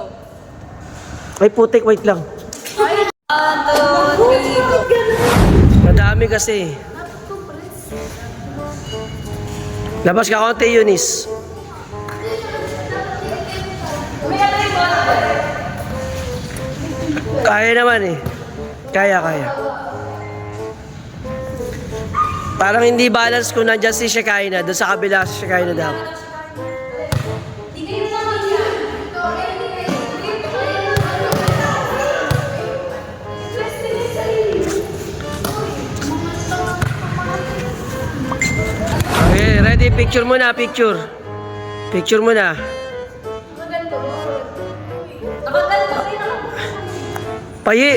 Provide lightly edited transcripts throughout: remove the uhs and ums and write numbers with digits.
go. Ay putik, wait lang. 1, 2, 3, go. Madami kasi. Labas ka konti, Eunice. Kaya naman eh. Kaya. Parang hindi balance kung nandyan si Shekinah. Doon sa kabila si Shekinah daw. Okay, ready? Picture muna, picture. Picture muna. Payi.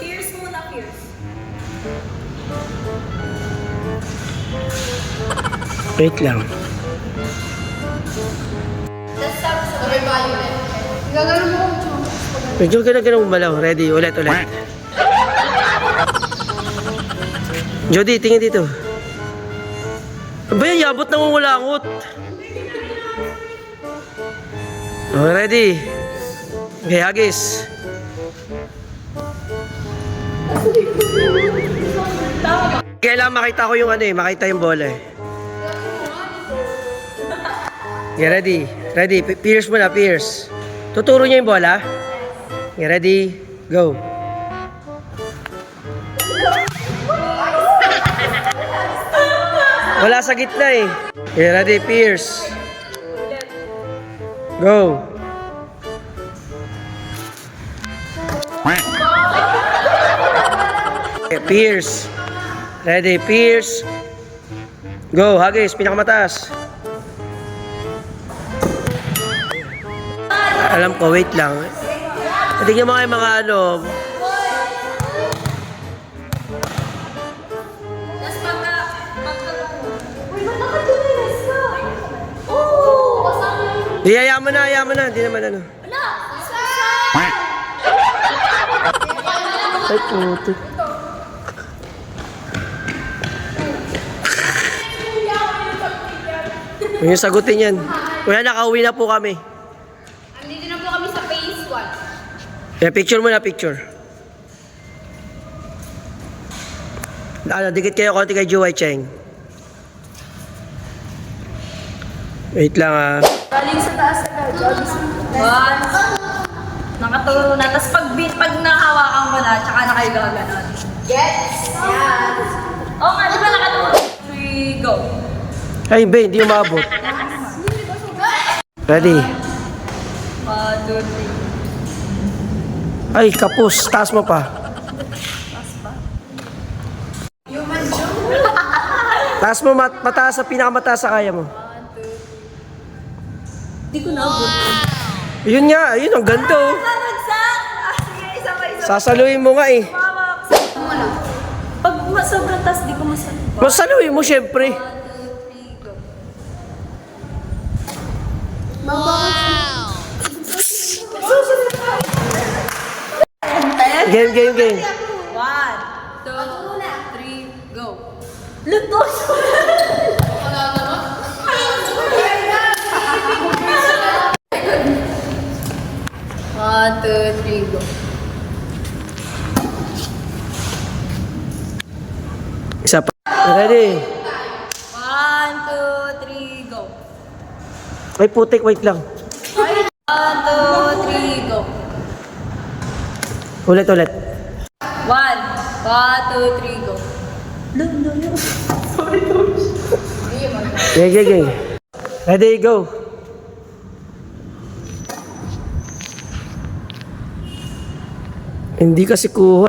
Pierce muna, pierce. Wait lang. Medyo ganun umalaw. Ready? Ulit. Jody, tingin dito. Aba yan, yabot na ngulangot. Oh, ready? Okay, hagis. Kailangan makita ko yung makita yung bola eh. Okay, ready? Ready? Pierce muna, pierce. Tuturo niya yung bola. Okay, ready? Go. Wala sa gitna eh. Okay, ready? Pierce. Go. Okay, pierce. Ready? Pierce. Go, hagis. Pinakamataas. Alam ko, wait lang. Tingnan mo kayo mga Hayaan mo na. Hindi naman Ay, puto. Huwag yung sagutin yan. Kuya, nakauwi na po kami. Andito na po kami sa phase 1. Yeah, picture muna, picture. Dikit kayo konti kay Juway Cheng. Wait lang ah. Galing sa taas agad. 1. Nakaturo na. Tapos pag nahawakan mo na, tsaka na kayo gaganon. Yes! Yan! Oo nga, di ba nakaturo? 3, go! Ay, hindi umabot. Ready? 1, 2, 3. Ay, kapos. Taas mo pa. Taas mo, mataas sa pinakamataas sa kaya mo. Di ko naabot. Yun nga, yun ang ganda oh. Nanagsak! Sige, isa pa. Sasaluhin mo nga eh. Pag sobrang taas, di ko masabi. Masaluhin mo syempre. 1, 2, 3, go. Game. 1, 2, 3, go. Lutos! 1, 2, 3, go. Isa pa. Ready? 1, 2, 3, go. Ay, putik. Wait lang. 1, 2, 3, go. Ulit. 1, 2, 3, go. Game. Ready, go. Hindi kasi kuha.